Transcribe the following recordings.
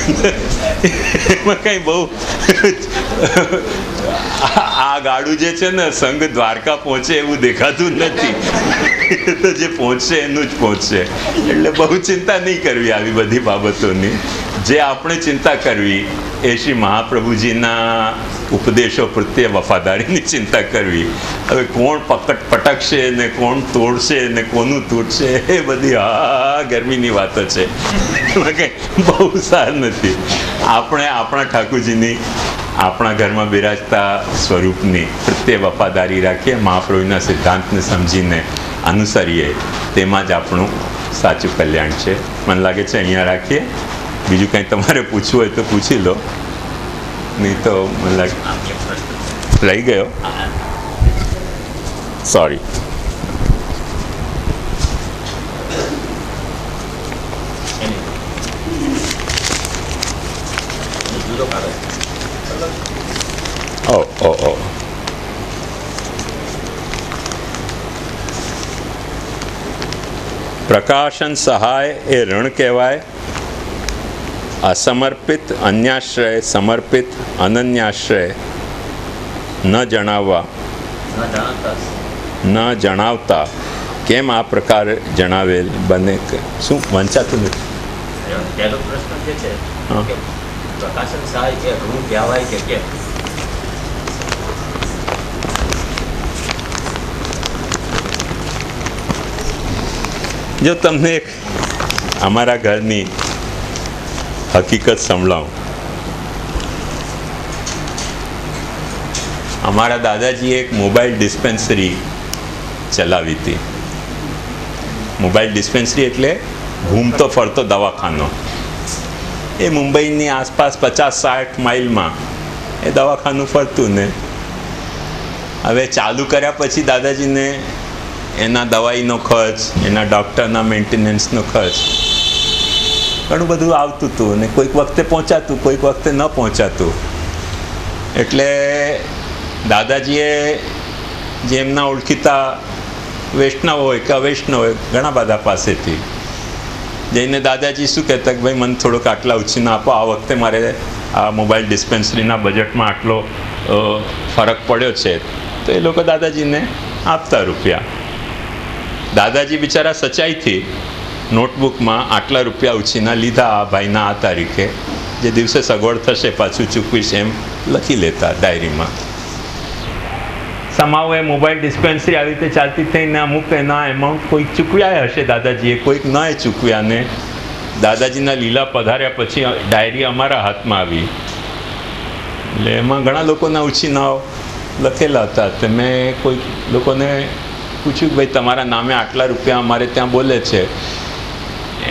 એમાં કંઈ બહુ આ ગાડું જે છે ને સંઘ દ્વારકા પહોંચે એવું દેખાતું નથી. તો જે પહોંચશે એનું જ પહોંચશે. એટલે બહુ ચિંતા નહીં કરવી આવી બધી બાબતોની. જે આપણે ચિંતા કરવી એ શ્રી મહાપ્રભુજીના ઉપદેશો પ્રત્યે વફાદારીની ચિંતા કરવી. હવે કોણ પટકશે ને કોણ તોડશે ને કોનું તૂટશે એ બધી ગરમીની વાતો છે. એમાં કંઈ બહુ સાર નથી. આપણે આપણા ઠાકોરજીની આપણા ઘરમાં બિરાજતા સ્વરૂપની પ્રત્યે વફાદારી રાખીએ, મહાપ્રભુના સિદ્ધાંતને સમજીને અનુસરીએ, તેમાં જ આપણું સાચું કલ્યાણ છે. મને લાગે છે અહીંયા રાખીએ. બીજું કંઈ તમારે પૂછવું હોય તો પૂછી લો, નહીં તો મને લાગે રહી ગયો. સોરી. પ્રકાશન સહાય એ ઋણ કહેવાય. અસમર્પિત અન્યાશ્રય, સમર્પિત અનન્યાશ્રય ન જણાવવા ન જણાવતા કેમ આ પ્રકાર જણાવેલ બને? શું વંચાતું નથી? પહેલો પ્રશ્ન જે છે પ્રકાશન સહાય કે ઋણ કહેવાય કે કેમ? જો તમને એક અમારા ઘરની હકીકત સંભળાવું. અમારા દાદાજીએ એક મોબાઈલ ડિસ્પેન્સરી ચલાવી હતી. મોબાઈલ ડિસ્પેન્સરી એટલે ઘૂમતો ફરતો દવાખાનો. એ મુંબઈની આસપાસ 50-60 માઇલમાં એ દવાખાનું ફરતું ને હવે ચાલુ કર્યા પછી દાદાજીને એના દવાઈનો ખર્ચ, એના ડૉક્ટરના મેન્ટેનન્સનો ખર્ચ ઘણું બધું આવતું હતું અને કોઈક વખતે પહોંચાતું, કોઈક વખતે ન પહોંચાતું. એટલે દાદાજીએ જે એમના ઓળખીતા વૈષ્ણવ હોય કે અવૈષ્ણવ હોય ઘણા બધા પાસેથી જઈને દાદાજી શું કહેતા કે ભાઈ મને થોડોક આટલા ઉછીના આપો, આ વખતે મારે આ મોબાઈલ ડિસ્પેન્સરીના બજેટમાં આટલો ફરક પડ્યો છે. તો એ લોકો દાદાજીને આપતા રૂપિયા. દાદાજી બિચારા સચ્ચાઈથી નોટબુકમાં આટલા રૂપિયા ઉછીના લીધા આ ભાઈના આ તારીખે, જે દિવસે સગવડ થશે પાછું ચૂકવીશ એમ લખી લેતા ડાયરીમાં. સમાવ એ મોબાઈલ ડિસ્પેન્સરી આવી રીતે ચાલતી થઈને અમુક એના એમાઉન્ટ કોઈક ચૂકવ્યા હશે દાદાજીએ, કોઈક ન ચૂકવ્યા. ને દાદાજીના લીલા પધાર્યા પછી ડાયરી અમારા હાથમાં આવી. એટલે એમાં ઘણા લોકોના ઉછીનાઓ લખેલા હતા. તો મેં કોઈક લોકોને પૂછ્યું કે ભાઈ તમારા નામે આટલા રૂપિયા અમારે ત્યાં બોલે છે.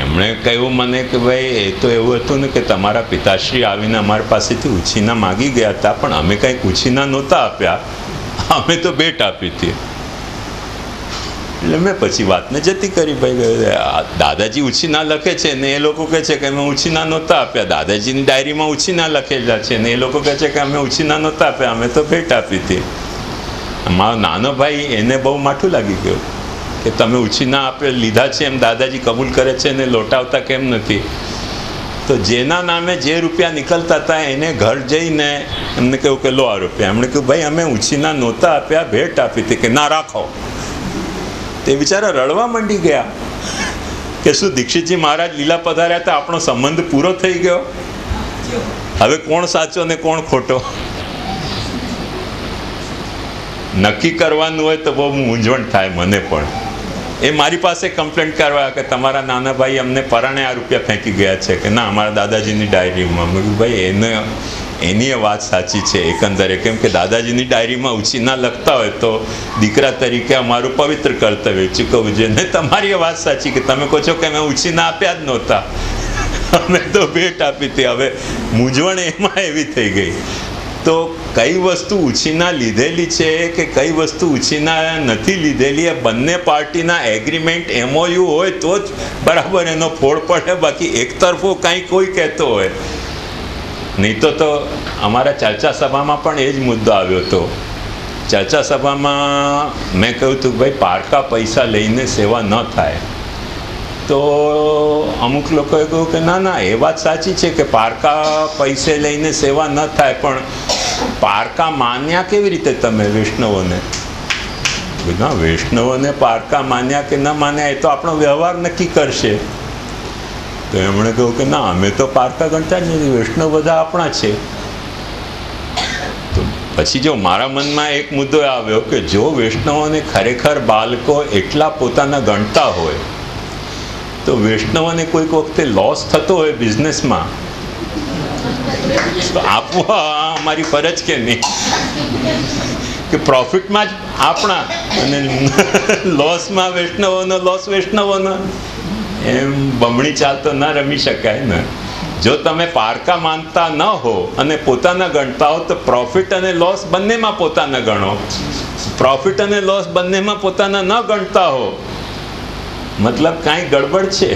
એમણે કહ્યું મને કે ભાઈ એ તો એવું હતું ને કે તમારા પિતાશ્રી આવીને અમારી પાસેથી ઉછીના માગી ગયા હતા, પણ અમે કંઈક ઉછીના નહોતા આપ્યા, અમે તો ભેટ આપી હતી. એટલે મેં પછી વાતને જતી કરી. ભાઈ દાદાજી ઉછીના લખે છે ને એ લોકો કહે છે કે અમે ઉછીના નહોતા આપ્યા. દાદાજીની ડાયરીમાં ઉછીના લખેલા છે ને એ લોકો કહે છે કે અમે ઉછીના નહોતા આપ્યા, અમે તો ભેટ આપી હતી. મારો નાનો ભાઈ એને બહુ માઠું લાગી ગયું કે તમે ઉછીના આપે લીધા છે એમ દાદાજી કબૂલ કરે છે ને લોટાવતા કેમ નથી? તો જેના નામે જે રૂપિયા નીકળતા હતા એને ઘર જઈને એમને કહ્યું કે લો આ રૂપિયા. એમણે કહ્યું ભાઈ અમે ઉછીના નહોતા આપ્યા, ભેટ આપી હતી. કે ના રાખો. તે બિચારા રડવા માંડી ગયા કે શું દીક્ષિતજી મહારાજ લીલા પધાર્યા હતા, આપણો સંબંધ પૂરો થઈ ગયો, હવે કોણ સાચો ને કોણ ખોટો? નક્કી કરવાનું હોય તો બહુ મૂંઝવણ થાય મને પણ. એ મારી પાસે કમ્પ્લેન્ટ કરવા કે તમારા નાના ભાઈ અમને પરાણે આ રૂપિયા ફેંકી ગયા છે. કે ના અમારા દાદાજીની ડાયરીમાં. મેં કીધું ભાઈ એની વાત સાચી છે એકંદરે, કેમ કે દાદાજીની ડાયરીમાં ઉછીના લખતા હોય તો દીકરા તરીકે અમારું પવિત્ર કર્તવ્ય ચૂકવવું જોઈએ. ને તમારી વાત સાચી કે તમે કહો છો કે અમે ઉછીના આપ્યા જ નહોતા, અમે તો ભેટ આપી હતી. હવે મૂંઝવણ એમાં એવી થઈ ગઈ. તો કઈ વસ્તુ ઉછીના લીધેલી છે કે કઈ વસ્તુ ઉછીના નથી લીધેલી, એ બંને પાર્ટીના એગ્રીમેન્ટ MOU હોય તો જ બરાબર એનો ફોડ પડે. બાકી એકતરફો કાંઈ કોઈ કહેતો હોય નહીં તો અમારા ચર્ચા સભામાં પણ એ જ મુદ્દો આવ્યો હતો. ચર્ચા સભામાં મેં કહ્યું હતું કે ભાઈ પારકા પૈસા લઈને સેવા ન થાય. તો અમુક લોકોએ કહ્યું કે ના ના, એ વાત સાચી છે કે પારકા પૈસે લઈને સેવા ન થાય, પણ પારકા માન્યા કેવી રીતે તમે વૈષ્ણવોને? ના, વૈષ્ણવોને પારકા માન્યા કે ન માન્યા એ તો આપણો વ્યવહાર નક્કી કરશે. તો એમણે કહ્યું કે ના, અમે તો પારકા ગણતા જ નથી, વૈષ્ણવ બધા આપણા છે. તો પછી જો મારા મનમાં એક મુદ્દો આવ્યો કે જો વૈષ્ણવોને ખરેખર બાળકો એટલા પોતાના ગણતા હોય તો વૈષ્ણવોને કોઈક વખતે લોસ થતો હોય બિઝનેસમાં તો આપવા અમારી ફરજ કે નહીં? કે પ્રોફિટમાં જ આપણા અને લોસમાં વૈષ્ણવોનો લોસ વૈષ્ણવોનો, એમ બમણી ચાલ તો ના રમી શકાય ને. જો તમે પારકા માનતા ન હો અને પોતાના ગણતા હો તો પ્રોફિટ અને લોસ બંનેમાં પોતાના ગણો. પ્રોફિટ અને લોસ બંનેમાં પોતાના ન ગણતા હો મતલબ કાંઈ ગડબડ છે.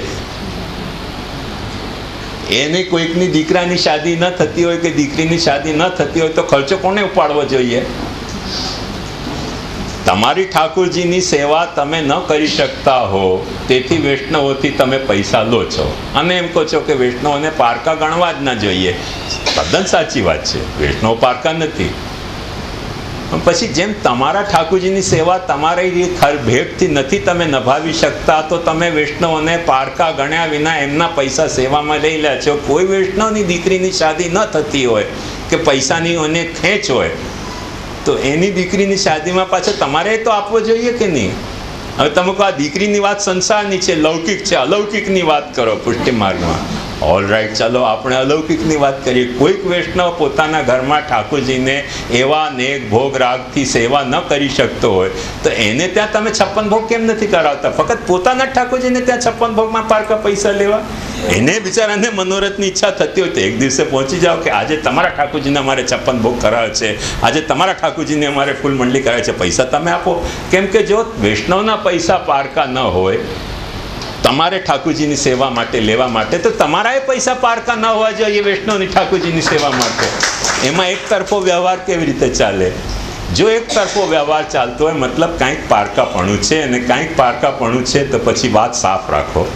એને કોઈકની દીકરાની શાદી ન થતી હોય કે દીકરીની શાદી ન થતી હોય તો ખર્ચો કોને ઉપાડવો જોઈએ? તમારી ઠાકોરજીની સેવા તમે ન કરી શકતા હો તેથી વૈષ્ણવોથી તમે પૈસા લો છો અને એમ કહો છો કે વૈષ્ણવોને પારકા ગણવા જ ના જોઈએ. તદ્દન સાચી વાત છે, વૈષ્ણવ પારકા નથી. પછી જેમ તમારા ઠાકોરજીની સેવા તમારી ભેટથી નથી તમે નભાવી શકતા તો તમે વૈષ્ણવોને પારકા ગણ્યા વિના એમના પૈસા સેવામાં લઈ લે છો. કોઈ વૈષ્ણવની દીકરીની શાદી ન થતી હોય કે પૈસાની એને ખેંચ હોય તો એની દીકરીની શાદીમાં પાછો તમારે તો આપવો જોઈએ કે નહીં? હવે તમે કહો આ દીકરીની વાત સંસારની છે, લૌકિક છે, અલૌકિકની વાત કરો પુષ્ટિ માર્ગમાં. ઓલ રાઈટ, ચાલો આપણે અલૌકિકની વાત કરીએ. કોઈક વૈષ્ણવ પોતાના ઘરમાં ઠાકોરજીને એવા નેક ભોગ રાગથી સેવા ન કરી શકતો હોય તો એને ત્યાં તમે 56 ભોગ કેમ નથી કરાવતા? ફક્ત પોતાના ઠાકોરજીને ત્યાં 56 ભોગમાં પારકા પૈસા લેવા? એને બિચારાને મનોરથની ઈચ્છા થતી હોય તો એક દિવસે પહોંચી જાઓ કે આજે તમારા ઠાકોરજીને અમારે 56 ભોગ કરાવે છે, આજે તમારા ઠાકોરજીને અમારે ફૂલ મંડળી કરાવે છે, પૈસા તમે આપો. કેમ કે જો વૈષ્ણવના પૈસા પારકા ન હોય તમારે ઠાકોરજીની સેવા માટે લેવા માટે તો તમારા એ પૈસા પારકા ન હોવા જોઈએ વૈષ્ણવની ઠાકોરજીની સેવા માટે. એમાં એક તરફો વ્યવહાર કેવી રીતે ચાલે? જો એક તરફો વ્યવહાર ચાલતો હોય મતલબ કાંઈક પારકાપણું છે, અને કાંઈક પારકાપણું છે તો પછી વાત સાફ રાખો,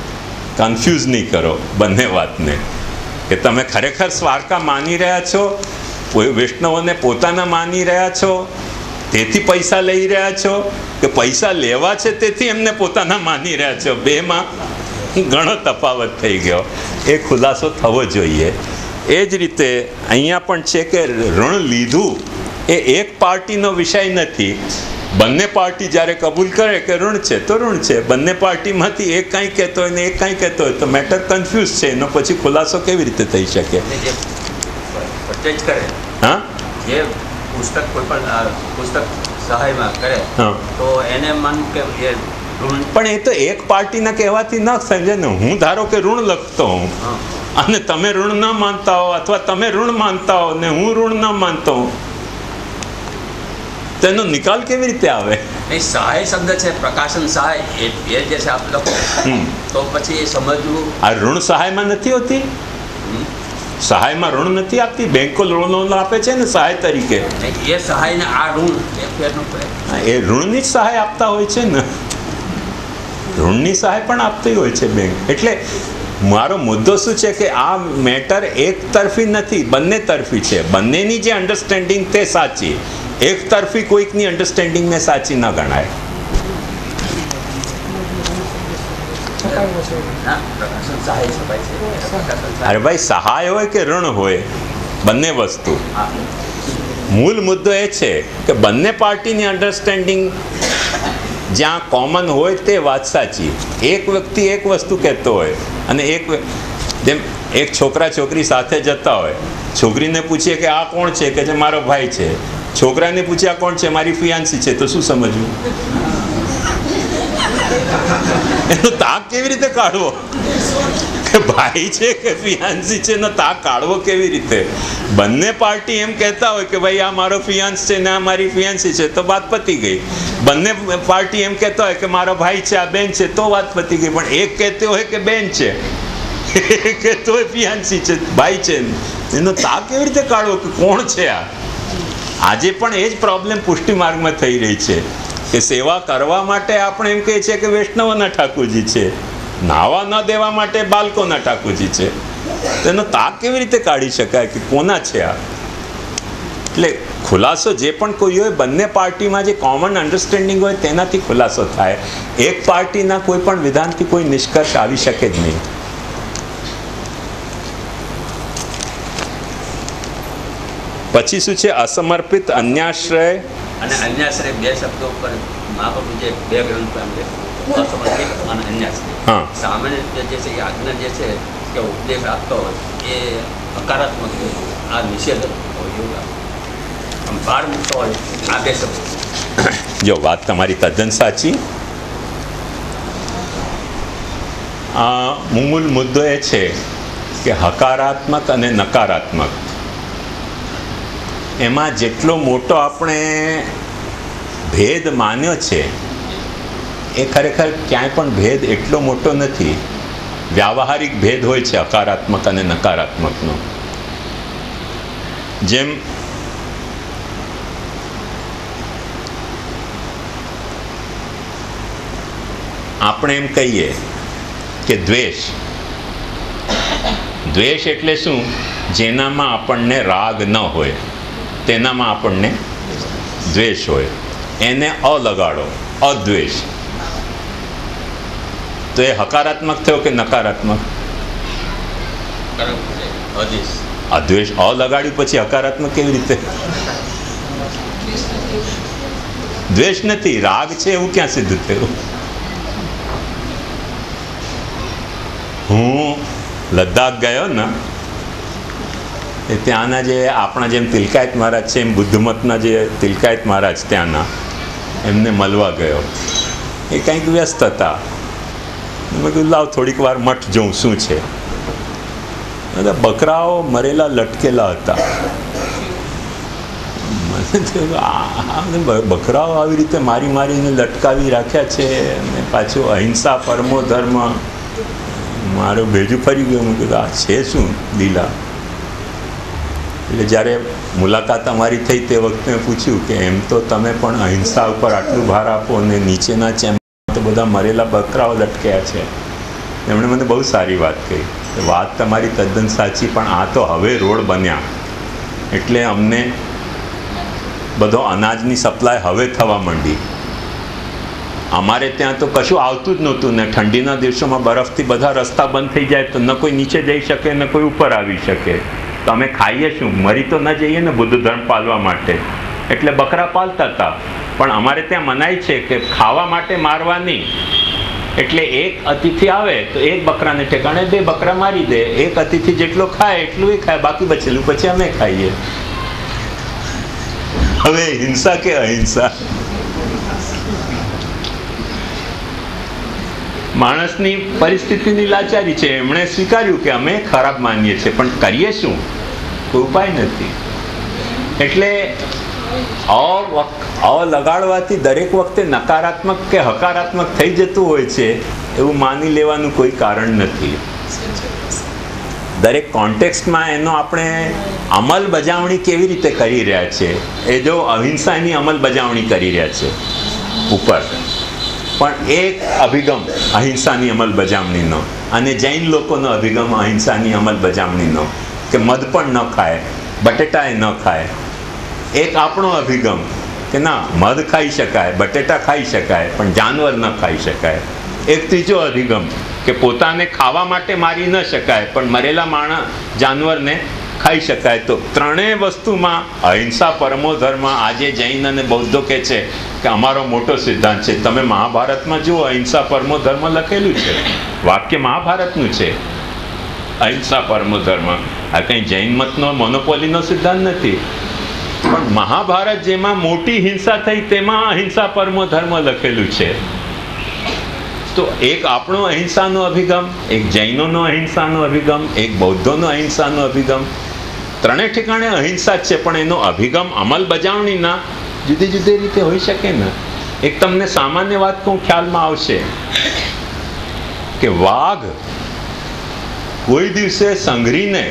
કન્ફ્યુઝ નહીં કરો બંને વાતને. કે તમે ખરેખર સ્વારકા માની રહ્યા છો, વૈષ્ણવોને પોતાના માની રહ્યા છો તેથી પૈસા લઈ રહ્યા છો, કે પૈસા લેવા છે તેથી એમને પોતાના માની રહ્યા છો? બેમાં ઘણો તફાવત થઈ ગયો. એ ખુલાસો થવો જોઈએ. એ જ રીતે અહીંયા પણ છે કે ઋણ લીધું એ એક પાર્ટીનો વિષય નથી. બંને પાર્ટી જ્યારે કબૂલ કરે કે ઋણ છે તો ઋણ છે, બંને પાર્ટીમાંથી એક કાંઈ કહેતો હોય ને એક કાંઈ કહેતો હોય તો મેટર કન્ફ્યુઝ છે. એનો પછી ખુલાસો કેવી રીતે થઈ શકે? હા, જે પુસ્તક કોઈ પણ પુસ્તક સહાયમાં કરે તો એને માન કે એ ઋણ, પણ એ તો એક પાર્ટીના કહેવાથી ન સમજે ને. હું ધારો કે ઋણ લખતો હું અને તમે ઋણ ન માનતા હો, અથવા તમે ઋણ માનતા હો ને હું ઋણ ન માનતો હું, તેનો નિકાલ કેવી રીતે આવે? એ સહાય શબ્દ છે, પ્રકાશન સહાય, એ જે છે આપ લખો તો પછી એ સમજવું. આ ઋણ સહાયમાં નથી હોતી. સહાયમાં ઋણ નથી આપતી. બેંકો ઋણ આપે છે ને સહાય તરીકે. એ સહાય ને આ ઋણ એ ફેરનું પડે. એ ઋણની જ સહાય આપતા હોય છે ને. ઋણની સહાય પણ આપતી હોય છે બેંક. એટલે મારો મુદ્દો શું છે કે આ મેટર એક તરફી નથી, બંને તરફી છે. બંનેની જે અન્ડરસ્ટેન્ડિંગ તે સાચી. એક તરફી કોઈકની અન્ડરસ્ટેન્ડિંગને સાચી ન ગણાય. અરે ભાઈ, સહાય હોય કે ઋણ હોય, બંને વસ્તુ. મૂળ મુદ્દો એ છે કે બંને પાર્ટીની અન્ડરસ્ટેન્ડિંગ જ્યાં કોમન હોય તે વાત સાચી. એક વ્યક્તિ એક વસ્તુ કહેતો હોય અને જેમ એક છોકરા છોકરી સાથે જતા હોય, છોકરીને પૂછીએ કે આ કોણ છે, કે જે મારો ભાઈ છે. છોકરાને પૂછે આ કોણ છે, મારી ફિયાન્સી છે. તો શું સમજવું? એનો તાક કેવી રીતે કાઢવો કે ભાઈ છે કે ફિયાન્સી છે? એનો તાક કાઢવો કેવી રીતે? બંને પાર્ટી એમ કહેતા હોય કે ભાઈ આ મારો ફિયાન્સ છે ને આ મારી ફિયાન્સી છે તો વાત પતી ગઈ. બંને પાર્ટી એમ કહેતા હોય કે મારો ભાઈ છે, આ બેન છે, તો વાત પતી ગઈ. પણ એક કહેતો હોય કે બેન છે, એક કહેતો હોય ફિયાન્સી છે, ભાઈ છે, એનો તાક કેવી રીતે કાઢવો કે કોણ છે આ? આજે પણ એ જ પ્રોબ્લેમ પુષ્ટિ માર્ગમાં થઈ રહી છે કે સેવા કરવા માટે આપણે એમ કહીએ છીએ કે વૈષ્ણવના ઠાકોરજી છે, નાવા ન દેવા માટે બાળકોના ઠાકોરજી છે, તેનો તાક કેવી રીતે કાઢી શકાય કે કોના છે આ? એટલે ખુલાસો જે પણ કોઈ હોય, બંને પાર્ટીમાં જે કોમન અન્ડરસ્ટેન્ડિંગ હોય તેનાથી ખુલાસો થાય. એક પાર્ટીના કોઈ પણ વિધાનથી કોઈ નિષ્કર્ષ આવી શકે જ નહીં. પછી શું છે? અસમર્પિત, અન્યાશ્રય અને અન્યાશ્રય બે શબ્દો ઉપર મહાપ્રભુ જે બે ગ્રંથ અસમર્પિત અને અન્યાશ્રય. હા, સામાન્ય રીતે જે છે એ આજ્ઞા જે છે કે ઉપદેશ આપતો હોય એ હકારાત્મક હોય, આ નિષેધ હોય એવું આમ ભાર મૂકતો હોય આ બે શબ્દો. જો વાત તમારી તદ્દન સાચી. મૂળ મુદ્દો એ છે કે હકારાત્મક અને નકારાત્મક એમાં જેટલો મોટો આપણે ભેદ માન્યો છે એ ખરેખર ક્યાંય પણ ભેદ એટલો મોટો નથી. વ્યાવહારિક ભેદ હોય છે હકારાત્મક અને નકારાત્મકનો. જેમ આપણે એમ કહીએ કે દ્વેષ એટલે શું? જેનામાં આપણને રાગ ન હોય તેનામાં આપણને દ્વેષ હોય, એને લગાડો, અદ્વેષ. તો એ હકારાત્મક થયો કે નકારાત્મક? અદ્વેષ લગાડ્યું પછી હકારાત્મક કેવી રીતે? દ્વેષ નથી, રાગ છે એવું ક્યાં સિદ્ધ થયું? હું લદ્દાખ ગયો ને, એ ત્યાંના જે આપણા જેમ તિલકાયત મહારાજ છે એમ બુદ્ધમતના જે તિલકાયત મહારાજ ત્યાંના, એમને મળવા ગયો. એ કંઈક વ્યસ્ત હતા. મેં કીધું લાવ થોડીક વાર મઠ જોઉં શું છે. બધા બકરાઓ મરેલા લટકેલા હતા. બકરાઓ આવી રીતે મારી મારીને લટકાવી રાખ્યા છે, અને પાછું અહિંસા પરમો ધર્મ. મારું ભેજું ફરી ગયું. મેં કીધું આ છે શું લીલા? એટલે જ્યારે મુલાકાત અમારી થઈ તે વખતે મેં પૂછ્યું કે એમ તો તમે પણ અહિંસા ઉપર આટલું ભાર આપો અને નીચેના ચેમ્બર તો બધા મરેલા બકરાઓ લટક્યા છે. એમણે મને બહુ સારી વાત કહી. વાત તમારી તદ્દન સાચી, પણ આ તો હવે રોડ બન્યા એટલે અમને બધો અનાજની સપ્લાય હવે થવા માંડી. અમારે ત્યાં તો કશું આવતું જ નહોતું ને ઠંડીના દિવસોમાં બરફથી બધા રસ્તા બંધ થઈ જાય તો ન કોઈ નીચે જઈ શકે ને કોઈ ઉપર આવી શકે. તો અમે ખાઈએ શું? મરી તો ન જઈએ ને બુદ્ધ ધર્મ પાલવા માટે. એટલે બકરા પાલતા હતા. પણ અમારે ત્યાં મનાય છે કે ખાવા માટે મારવાની. એટલે એક અતિથિ આવે તો એક બકરાને ઠેકાણે 2 બકરા મારી દે. એક અતિથિ જેટલો ખાય એટલું એ ખાય, બાકી બચેલું પછી અમે ખાઈએ. હવે હિંસા કે અહિંસા? માણસની પરિસ્થિતિની લાચારી છે. એમણે સ્વીકાર્યું કે અમે ખરાબ માનીએ છીએ, પણ કરીએ શું? કોઈ ઉપાય નથી. એટલે લગાડવાથી દરેક વખતે નકારાત્મક કે હકારાત્મક થઈ જતું હોય છે એવું માની લેવાનું કોઈ કારણ નથી. દરેક કોન્ટેક્સ્ટમાં એનો આપણે અમલબજાવણી કેવી રીતે કરી રહ્યા છે, એ જો અહિંસાની અમલબજાવણી કરી રહ્યા છે ઉપર, પણ એક અભિગમ અહિંસાની અમલબજાવણીનો અને જૈન લોકોનો અભિગમ અહિંસાની અમલબજાવણીનો કે મધ પણ ન ખાય, બટેટા ન ખાય. એક આપણો અભિગમ કે ના, મધ ખાઈ શકાય, બટેટા ખાઈ શકાય, પણ જાનવર ન ખાઈ શકાય. એક ત્રીજો અભિગમ કે પોતાને ખાવા માટે મારી ન શકાય, પણ મરેલા માણસ જાનવરને ખાઈ શકાય. તો ત્રણેય વસ્તુમાં અહિંસા પરમો ધર્મ. આજે જૈન અને બૌદ્ધો કહે છે કે અમારો મોટો સિદ્ધાંત છે. તમે મહાભારતમાં જુઓ, અહિંસા પરમો ધર્મ લખેલું છે. વાક્ય મહાભારતનું છે, અહિંસા પરમો ધર્મ. આ કંઈ જૈન મતનો મોનોપોલીનો સિદ્ધાંત નથી. પણ મહાભારત જેમાં મોટી હિંસા થઈ તેમાં અહિંસા પરમો ધર્મ લખેલું છે. તો એક આપણો અહિંસાનો અભિગમ, એક જૈનોનો અહિંસાનો અભિગમ, એક બૌદ્ધોનો અહિંસાનો અભિગમ. ત્રણેય ઠેકાણે અહિંસા જ છે, પણ એનો અભિગમ અમલબજાવણીના જુદી જુદી રીતે હોઈ શકે ને. એક તમને સામાન્ય વાત કહું, ખ્યાલમાં આવશે કે વાઘ કોઈ દિવસે સંઘરીને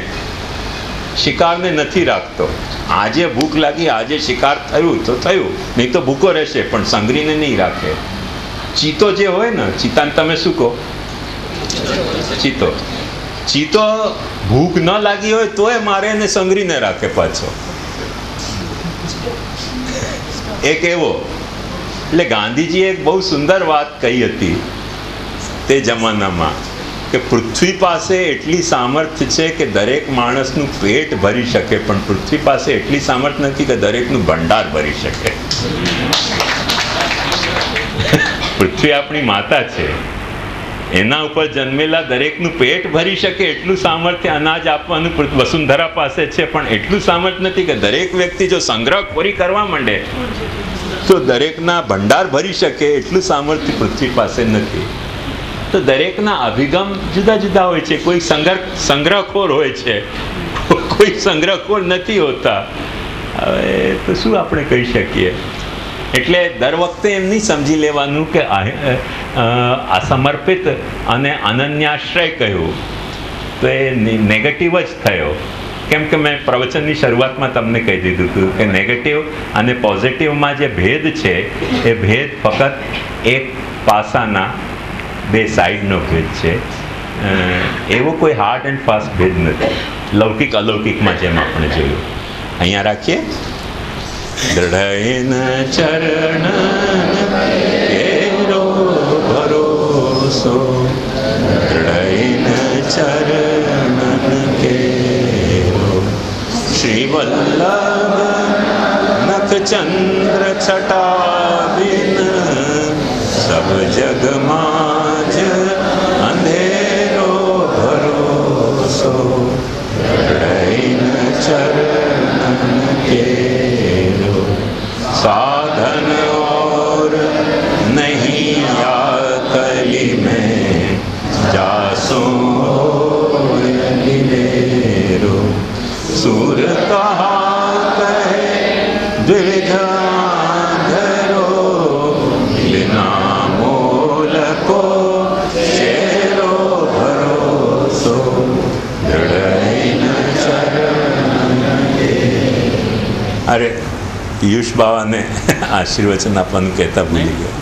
શિકારને નથી રાખતો. આજે ભૂખ લાગી, આજે શિકાર થયું તો થયું, નહીં તો ભૂખો રહેશે, પણ સંઘરીને નહીં રાખે. ચીતો જે હોય ને, ચીતાને તમે શું કહો? ચીતો ચીતો ભૂખ ન લાગી હોય તોય મારે એને સંઘરીને રાખે પાછો, એક એવો. એટલે ગાંધીજીએ એક બહુ સુંદર વાત કહી હતી તે જમાનામાં કે પૃથ્વી પાસે એટલી સામર્થ્ય છે કે દરેક માણસનું પેટ ભરી શકે, પણ પૃથ્વી પાસે એટલી સામર્થ્ય નથી કે દરેકનું ભંડાર ભરી શકે. પૃથ્વી આપણી માતા છે, એના ઉપર જન્મેલા દરેકનું પેટ ભરી શકે એટલું સામર્થ્ય અનાજ આપવાનું વસુંધરા પાસે છે, પણ એટલું સામર્થ્ય નથી કે દરેક વ્યક્તિ જો સંગ્રહખોરી કરવા માંડે તો દરેકના ભંડાર ભરી શકે એટલું સામર્થ્ય પૃથ્વી પાસે નથી. તો દરેકના અભિગમ જુદા જુદા હોય છે. કોઈ સંગ્રહખોર હોય છે, કોઈ સંગ્રહખોર નથી હોતા. હવે તો શું આપણે કહી શકીએ? એટલે દર વખતે એમ નહીં સમજી લેવાનું કે અસમર્પિત અને અનન્યાશ્રય કહ્યું તો એ નેગેટિવ જ થયો. કેમ કે મેં પ્રવચનની શરૂઆતમાં તમને કહી દીધું હતું કે નેગેટિવ અને પોઝિટિવમાં જે ભેદ છે એ ભેદ ફક્ત એક પાસાના બે સાઈડનો ભેદ છે. એવો કોઈ હાર્ડ એન્ડ ફાસ્ટ ભેદ નથી, લૌકિક અલૌકિકમાં જેમ આપણે જોયું. અહીંયા રાખીએ. દૃઢયન ચરણ કેરો ભરોસો, દૃઢયન ચરણ કેરો, શ્રી વલ્લભ નખચંદ્ર છટાબિન, સબ જગમાં જ અંધેરો ભરોસો, દૃઢયન ચરણ કેરો, साधन और नहीं आकली में जासो रो, सुर कहा कहे द्विधाधरो, बिना मोल को शेरो भरोसो, दृढ़ चरण. અરે પિયુષ બાવાને આશીર્વચન આપવાનું કહેતા ભૂલી ગયો.